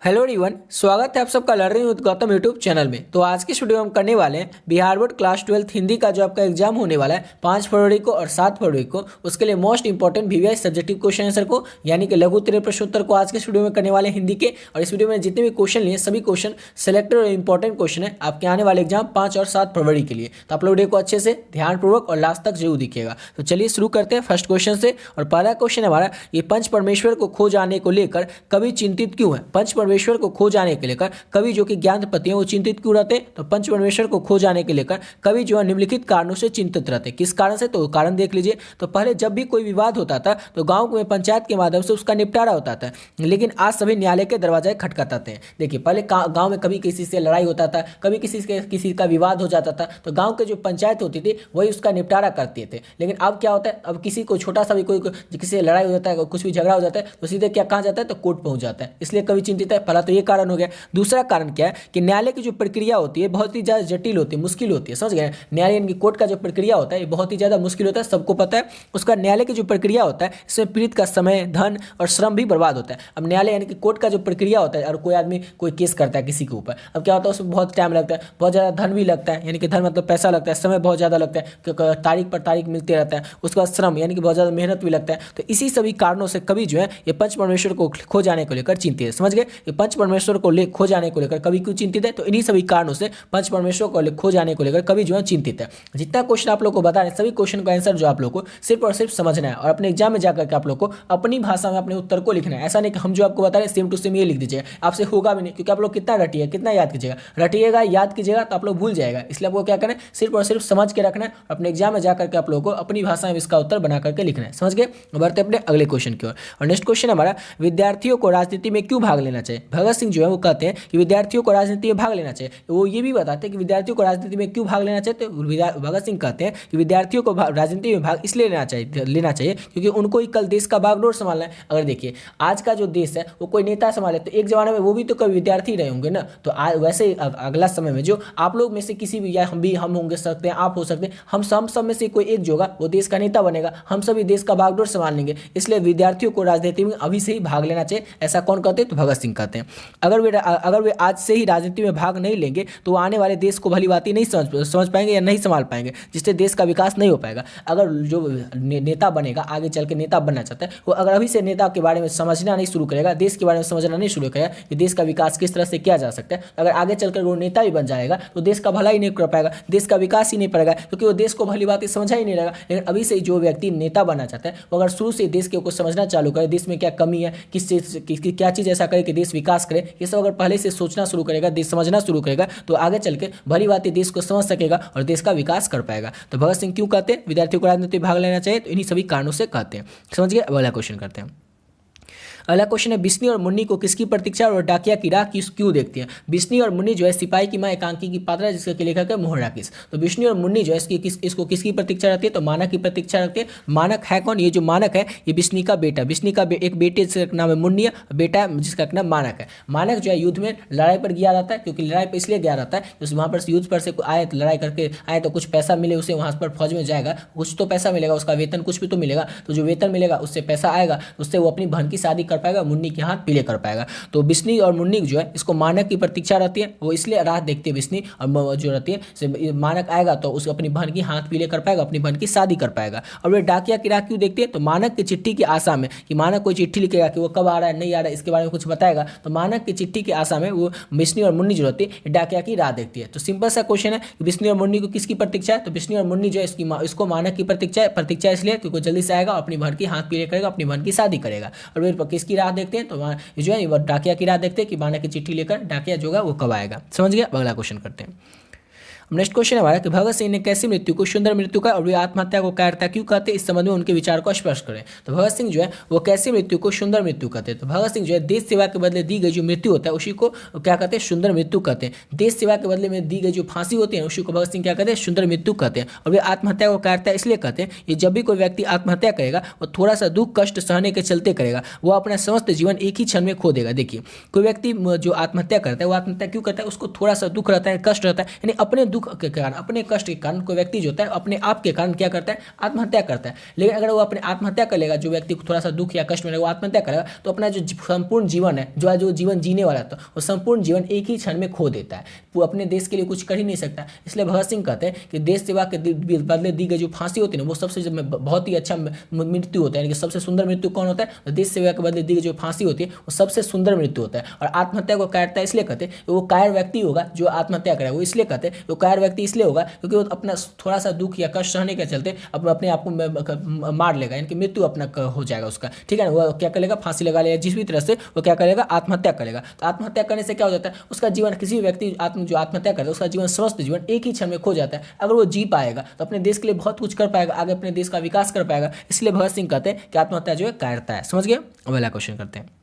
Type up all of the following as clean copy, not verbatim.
Hello everyone, स्वागत है आप सबका learning with Gautam YouTube channel में। तो आज की इस वीडियो में हम करने वाले हैं बिहार बोर्ड क्लास 12 हिंदी का जो आपका एग्जाम होने वाला है 5 फरवरी को और 7 फरवरी को, उसके लिए most important VVI subjective question answer को यानी कि लघु उत्तरीय प्रश्नोत्तर को आज के इस वीडियो में करने वाले हैं हिंदी के। और इस वीडियो में जितने भी क्वेश्चन लिए सभी क्वेश्चन सेलेक्टेड और इंपॉर्टेंट क्वेश्चन है आपके आने वाले एग्जाम 5 और 7 फरवरी के लिए। तो आप लोग वीडियो को अच्छे से ध्यानपूर्वक और लास्ट तक जरूर दिखिएगा। तो चलिए शुरू करते हैं फर्स्ट क्वेश्चन से। और पहला क्वेश्चन हमारा, ये पंच परमेश्वर को खो जाने को लेकर कवि चिंतित क्यों है। पंच परमेश्वर को खो जाने के लेकर कवि जो कि ज्ञानपति हैं वो चिंतित क्यों रहते हैं। तो पंच परमेश्वर को खो जाने के लेकर कवि जो है निम्नलिखित कारणों से चिंतित रहते हैं। किस कारण से, तो कारण देख लीजिए। तो पहले जब भी कोई विवाद होता था तो गांव में पंचायत के माध्यम से उसका निपटारा होता था, लेकिन आज सभी न्यायालय के दरवाजे खटखटाते हैं। देखिए, पहले गांव में कभी किसी से लड़ाई होता था, कभी किसी का विवाद हो जाता था तो गांव के जो पंचायत होती थी वही उसका निपटारा करते थे। लेकिन अब क्या होता है, अब किसी को छोटा सा भी कोई किसी से लड़ाई हो जाता है, कुछ भी झगड़ा हो जाता है तो सीधे क्या कहा जाता है, तो कोर्ट पहुंच जाता है। इसलिए कवि चिंतित है। पहला तो ये कारण हो गया। दूसरा कारण क्या है कि न्यायालय की जो प्रक्रिया होती है बहुत ही ज़्यादा जटिल होती है, मुश्किल होती है। समझ गए, न्यायालय की कोर्ट का जो प्रक्रिया होता है ये बहुत ही ज़्यादा मुश्किल होता है, सबको पता है। उसका न्यायालय की जो प्रक्रिया होता है इसमें पीड़ित का समय, धन और श्रम भी बर्बाद होता है। अब न्यायालय यानी कि कोर्ट का जो प्रक्रिया होता है, और कोई आदमी कोई केस करता है किसी के ऊपर, अब क्या होता है उसमें बहुत टाइम लगता है, बहुत ज़्यादा धन भी लगता है, यानी कि धन मतलब पैसा लगता है, समय बहुत ज़्यादा लगता है क्योंकि तारीख पर तारीख मिलते रहता है। उसके बाद श्रम यानी कि बहुत ज़्यादा मेहनत भी लगता है। तो इसी सभी कारणों से कवि जो है ये पंच परमेश्वर को खो जाने को लेकर चिंतित है। समझ गए, ये पंच परमेश्वर को खो जाने को लेकर कवि क्यों चिंतित है, तो इन्हीं सभी कारणों से पंच परमेश्वर को खो जाने को लेकर कवि जो है चिंतित है। जितना क्वेश्चन आप लोग को बता रहे हैं सभी क्वेश्चन का आंसर जो आप लोग को सिर्फ और सिर्फ समझना है और अपने एग्जाम में जाकर के आप लोग को अपनी भाषा में अपने उत्तर को लिखना है। ऐसा नहीं कि हम जो आपको बता रहे हैं सेम टू सेम ये लिख दीजिएगा, आपसे होगा भी नहीं, क्योंकि आप लोग कितना रटिएगा, कितना याद कीजिएगा, रटिएगा याद कीजिएगा तो आप लोग भूल जाएगा। इसलिए आपको क्या करना है, सिर्फ और सिर्फ समझ के रखना है। अपने एग्जाम में जाकर के आप लोगों को अपनी भाषा में इसका उत्तर बना करके लिखना है। समझ गए, बढ़ते अपने अगले क्वेश्चन की ओर। और नेक्स्ट क्वेश्चन हमारा, विद्यार्थियों को राजनीति में क्यों भाग लेना चाहिए। भगत सिंह जो है वो कहते हैं कि विद्यार्थियों को राजनीति में भाग लेना चाहिए। वो ये भी बताते हैं कि विद्यार्थियों को राजनीति में क्यों भाग लेना चाहिए। तो भगत सिंह कहते हैं कि विद्यार्थियों को राजनीति में भाग इसलिए लेना चाहिए क्योंकि उनको ही कल देश का बागडोर संभालना है। अगर देखिए आज का जो देश है वो कोई नेता संभाले तो एक जमाने में वो भी तो कभी विद्यार्थी रहे होंगे ना। तो वैसे अगला समय में जो आप लोग में से किसी भी, या हम होंगे सकते हैं, आप हो सकते हैं, हम सब में से कोई एक जो होगा वो देश का नेता बनेगा। हम सभी देश का बागडोर संभाल लेंगे। इसलिए विद्यार्थियों को राजनीति में अभी से ही भाग लेना चाहिए। ऐसा कौन कहते हैं, तो भगत सिंह कहते हैं। अगर वे आज से ही राजनीति में भाग नहीं लेंगे तो आने वाले देश को भली बात ही नहीं समझ पाएंगे या नहीं संभाल पाएंगे, जिससे देश का विकास नहीं हो पाएगा। अगर जो नेता बनेगा, आगे चल के नेता बनना चाहता है, वो अगर अभी से नेता के बारे में समझना नहीं शुरू करेगा, देश के बारे में समझना नहीं शुरू करेगा कि देश का विकास किस तरह से किया जा सकता है, अगर आगे चलकर वो नेता भी बन जाएगा तो देश का भला ही नहीं कर पाएगा, देश का विकास ही नहीं पाएगा, क्योंकि वो देश को भली बात समझा ही नहीं रहेगा। लेकिन अभी से जो व्यक्ति नेता बनना चाहता है वो अगर शुरू से देश को समझना चालू करे, देश में क्या कमी है, क्या चीज़ ऐसा करे कि देश विकास करे, ये सब अगर पहले से सोचना शुरू करेगा, देश समझना शुरू करेगा, तो आगे चल के भली बात देश को समझ सकेगा और देश का विकास कर पाएगा। तो भगत सिंह क्यों कहते हैं विद्यार्थियों को राजनीति में भाग लेना चाहिए, तो इन्हीं सभी कारणों से कहते हैं। समझ गए, अगला क्वेश्चन करते हैं। अगला क्वेश्चन है, बिस्नी और मुन्नी को किसकी प्रतीक्षा और डाकिया की राह क्यों देखती है। बिस्नी और मुन्नी जो है सिपाही की मां एकांकी की पात्रा, जिसके लेखक है मोहन राकेश। तो बिस्नी और मुन्नी जो है इसको किसकी प्रतीक्षा रखती है, तो मानक की प्रतीक्षा रखती है। मानक है कौन, ये जो मानक है ये बिस्नी का बेटा, बिस्नी का एक बेटे से नाम है मुन्नी, बेटा है जिसका नाम मानक है। मानक जो है युद्ध में लड़ाई पर गया रहता है, क्योंकि लड़ाई पर इसलिए गया रहता है कि वहाँ पर युद्ध पर से आए तो लड़ाई करके आए तो कुछ पैसा मिले उसे, वहाँ पर फौज में जाएगा, कुछ तो पैसा मिलेगा, उसका वेतन कुछ भी तो मिलेगा। तो जो वेतन मिलेगा उससे पैसा आएगा, उससे वो अपनी बहन की शादी कर पाएगा, मुन्नी के हाथ पीले कर पाएगा। तो बिस्नी और मुन्नी जो है इसको मानक की प्रतीक्षा रहती है, वो इसलिए राह देखती है बिस्नी, और जो रहती है मानक आएगा तो उसको अपनी बहन की हाथ पीले कर पाएगा, अपनी बहन की शादी कर पाएगा। और वे डाकिया की राह क्यों देखती है, तो मानक की चिट्ठी की आशा में, कि मानक कोई चिट्ठी लिखेगा कि वो कब आ रहा है नहीं आ रहा है इसके बारे में कुछ बताएगा, तो मानक की चिट्ठी की आशा में वो बिस्नी और मुन्नी जो रहती है डाकिया की राह देखती है। तो सिंपल सा क्वेश्चन है कि बिस्नी और मुन्नी को किसकी प्रतीक्षा है, तो बिस्नी और मुन्नी जो है इसको मानक की प्रतीक्षा इसलिए क्योंकि जल्दी से आएगा, अपनी बहन की हाथ पीले करेगा, अपनी बहन की शादी करेगा। और वे किसकी राह देखते हैं, तो जो है वो डाकिया की राह देखते हैं कि मानक की चिट्ठी लेकर डाकिया जो है वो कब आएगा। समझ गया, अगला क्वेश्चन करते हैं। नेक्स्ट क्वेश्चन है हमारा कि भगत सिंह ने कैसी मृत्यु को सुंदर मृत्यु का और वे आत्महत्या को कायरता क्यों कहते हैं, इस संबंध में उनके विचार को स्पष्ट करें। तो भगत सिंह जो है वो कैसी मृत्यु को सुंदर मृत्यु कहते हैं। तो भगत सिंह जो है देश सेवा के बदले दी गई जो मृत्यु होता है उसी को क्या कहते हैं, सुंदर मृत्यु कहते हैं। देश सेवा के बदले में दी गई जो फांसी होती है उसी को भगत सिंह क्या कहते हैं, सुंदर मृत्यु कहते हैं। और वे आत्महत्या को कायरता इसलिए कहते हैं कि जब भी कोई व्यक्ति आत्महत्या करेगा वो थोड़ा सा दुख कष्ट सहने के चलते करेगा, वो अपना समस्त जीवन एक ही क्षण में खो देगा। देखिए कोई व्यक्ति जो आत्महत्या करता है वो आत्महत्या क्यों करता है, उसको थोड़ा सा दुख रहता है, कष्ट रहता है, यानी अपने दुख के कारण, अपने कष्ट के कारण कोई व्यक्ति जो होता है अपने आप के कारण क्या करता है, आत्महत्या करता है। लेकिन अगर वो अपने आत्महत्या कर लेगा, जो व्यक्ति को थोड़ा सा दुख या कष्ट मिलेगा वो आत्महत्या करेगा, तो अपना जो संपूर्ण जीवन है, जो जीवन जीने वाला था, वो संपूर्ण जीवन एक ही क्षण में खो देता है। वो अपने देश के लिए कुछ कर ही नहीं सकता। इसलिए भगत सिंह कहते हैं कि देश सेवा के बदले दी गई जो फांसी होती है ना, वो सबसे बहुत ही अच्छा मृत्यु होता है। यानी कि सबसे सुंदर मृत्यु कौन होता है, तो देश सेवा के बदले दी गई जो फांसी होती है वो सबसे सुंदर मृत्यु होता है। और आत्महत्या को कायरता इसलिए कहते हैं, वो कायर व्यक्ति होगा जो आत्महत्या करेगा, वो इसलिए कहते हैं वो कायर व्यक्ति इसलिए होगा क्योंकि वो अपना थोड़ा सा दुख या कष्ट सहने के चलते अपने आप को मार लेगा, यानी कि मृत्यु अपना हो जाएगा उसका, ठीक है ना। वो क्या करेगा, फांसी लगा लेगा, जिस भी तरह से वो क्या करेगा, आत्महत्या करेगा। तो आत्महत्या करने से क्या हो जाता है, उसका जीवन, किसी व्यक्ति जो आत्महत्या करता है उसका जीवन, समस्त जीवन एक ही क्षण में खो जाता है। अगर वो जी पाएगा तो अपने देश के लिए बहुत कुछ कर पाएगा, आगे अपने देश का विकास कर पाएगा। इसलिए भगत सिंह कहते हैं कि आत्महत्या जो है कायरता है। समझ गए। अब अगला क्वेश्चन करते हैं।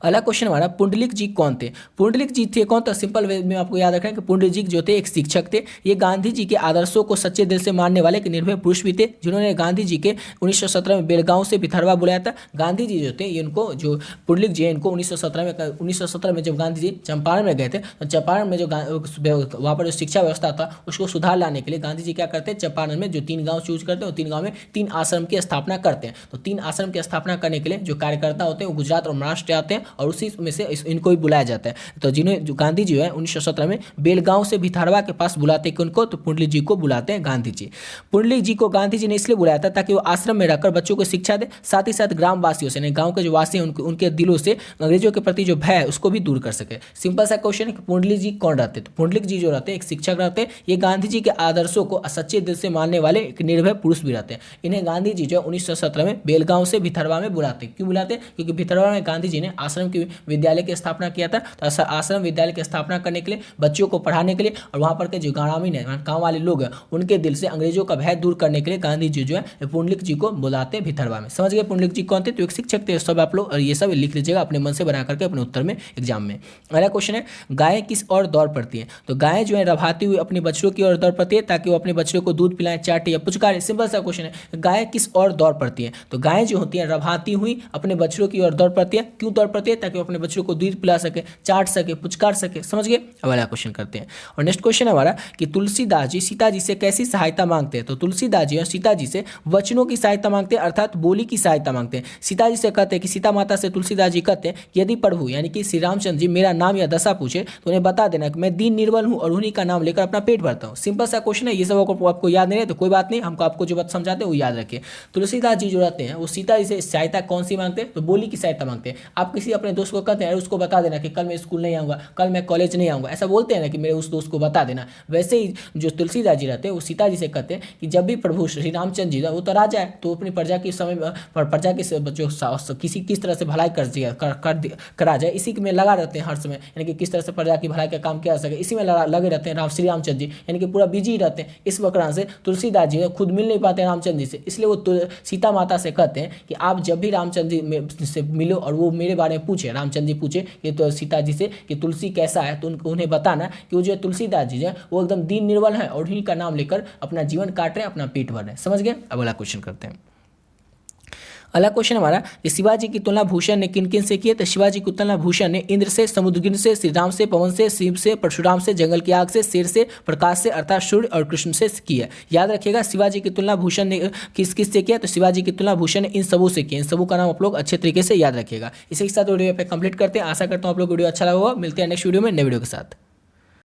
अगला क्वेश्चन हमारा, पुंडलिक जी कौन थे। पुंडलिक जी थे कौन, तो सिंपल वे में आपको याद रखना है कि पुंडलिक जी जो थे एक शिक्षक थे। ये गांधी जी के आदर्शों को सच्चे दिल से मानने वाले एक निर्भय पुरुष भी थे, जिन्होंने गांधी जी के 1917 में बेलगांव से भितरवा बुलाया था। गांधी जी जो थे ये इनको, जो पुंडलिक जी है, इनको 1917 में जब गांधी जी चंपारण में गए थे, तो चंपारण में जो वहाँ पर जो शिक्षा व्यवस्था था उसको सुधार लाने के लिए गांधी जी क्या करते हैं, चंपारण में जो 3 गाँव चूज करते हैं, 3 गाँव में 3 आश्रम की स्थापना करते हैं। तो 3 आश्रम की स्थापना करने के लिए जो कार्यकर्ता होते हैं वो गुजरात और महाराष्ट्र आते हैं, और उसी में से इनको भी बुलाया जाता है। तो जिन्हें जो गांधी जी है 1917 में बेलगांव से भितरवा के पास बुलाते हैं उनको, तो पुंडलिक जी को बुलाते हैं गांधी जी। पुंडलिक जी को गांधी जी ने इसलिए बुलाया था ताकि वो आश्रम में रहकर बच्चों को शिक्षा दे, साथ ही साथ ग्राम वासियों से, गांव के जो वासी हैं उनके दिलों से अंग्रेजों के प्रति जो भय है उसको भी दूर कर सके। सिंपल सा क्वेश्चन है कि पुंडलिक जी कौन रहते हैं, तो पुंडलिक जी जो रहते हैं एक शिक्षक रहते हैं। ये गांधी जी के आदर्शों को सच्चे दिल से मानने वाले एक निर्भय पुरुष भी रहते हैं। इन्हें गांधी जी जो 1917 में बेलगांव से भितरवा में बुलाते हैं। क्यों बुलाते हैं, क्योंकि भितरवा में गांधी जी ने आश्रम की विद्यालय की स्थापना किया था। तो आश्रम विद्यालय की स्थापना करने के लिए, बच्चों को पढ़ाने के लिए, और वहाँ पर के जो ग्रामीण है, गाँव वाले लोग हैं, उनके दिल से अंग्रेजों का भय दूर करने के लिए गांधी जी जो है पुंडलिक जी को बुलाते हैं भितरवा में। समझ गए पुंडलिक जी कौन थे, तो एक शिक्षक थे। सब आप लोग और ये सब लिख लीजिएगा अपने मन से बना करके अपने उत्तर में एग्जाम में। अगला क्वेश्चन है, गायें किस ओर दौड़ पड़ती हैं। तो गायें जो है रवाती हुई अपने बछड़ों की ओर दौड़ पड़ती है ताकि वो अपने बछड़ों को दूध पिलाएं, चाटे या पुचकारे। सिंपल सा क्वेश्चन है, गायें किस ओर दौड़ पड़ती है। तो गायें जो होती है रवाती हुई अपने बछड़ों की ओर दौड़ पड़ती है। क्यों दौड़ पड़ती है, ताकि वो अपने बच्चों को दूध पिला सके, चाट सके, पुचकार सके। समझ गए। अगला क्वेश्चन करते हैं। और नेक्स्ट क्वेश्चन है हमारा कि तुलसीदास जी सीता जी से कैसी सहायता मांगते हैं। तो तुलसीदास जी और सीता जी से वचनों की सहायता मांगते हैं, अर्थात बोली की सहायता मांगते हैं। सीता जी से कहते हैं कि सीता माता से तुलसीदास जी कहते हैं कि यदि प्रभु यानी कि श्री रामचंद्र जी मेरा नाम या दशा पूछे तो उन्हें बता देना कि मैं दीन निर्बल हूँ और उन्हीं का नाम लेकर अपना पेट भरता हूँ। सिंपल सा क्वेश्चन है, ये सब आपको याद नहीं है तो कोई बात नहीं, हमको आपको जो बात समझाते हैं वो याद रखिए। तुलसीदास जी जो रहते हैं वो सीता जी से सहायता कौन सी मांगते हैं, तो बोली की सहायता मांगते हैं। आप किसी अपने दोस्त को कहते हैं उसको बता देना कि कल मैं स्कूल नहीं आऊँगा, कल मैं कॉलेज नहीं आऊँगा, ऐसा बोलते हैं ना कि मेरे उस दोस्त को बता देना। वैसे ही जो तुलसीदास जी रहते हैं वो सीता जी से कहते हैं कि जब भी प्रभु श्री रामचंद्र जी वो तो राजा है, तो अपनी प्रजा के समय प्रजा की जो किस तरह से भलाई करा जाए इसी में लगा रहते हैं हर समय। यानी कि किस तरह से प्रजा की भलाई का काम किया जा सके इसी में लगे रहते हैं श्री रामचंद्र जी, यानी कि पूरा बिजी रहते हैं। इस वक्रांत से तुलसीदास जी खुद मिल नहीं पाते रामचंद्र जी से, इसलिए वो सीता माता से कहते हैं कि आप जब भी रामचंद्र जी से मिलो और वो मेरे बारे में पूछे, रामचंद्र जी पूछे ये तो सीता जी से कि तुलसी कैसा है, तो उन्हें बताना कि वो जो तुलसीदास जी है वो एकदम दीन निर्बल है और उन्हीं का नाम लेकर अपना जीवन काट रहे हैं, अपना पेट भर रहे हैं। समझ गए। अब अगला क्वेश्चन करते हैं। अगला क्वेश्चन हमारा कि शिवाजी की तुलना भूषण ने किन किन से की है। तो शिवाजी की तुलना भूषण ने इंद्र से, समुद्रगिन से, श्री राम से, पवन से, शिव से, परशुराम से, जंगल की आग से, शेर से, प्रकाश से अर्थात सूर्य और कृष्ण से की है। याद रखिएगा शिवाजी की तुलना भूषण ने किस किस से किया, तो शिवाजी की तुलना भूषण ने इन सबों से की। इन सबों का नाम आप लोग अच्छे तरीके से याद रखिएगा। इसी के साथ वीडियो पे कंप्लीट करते हैं। आशा करता हूँ आप लोग वीडियो अच्छा लगा होगा। मिलते हैं नेक्स्ट वीडियो में नए वीडियो के साथ।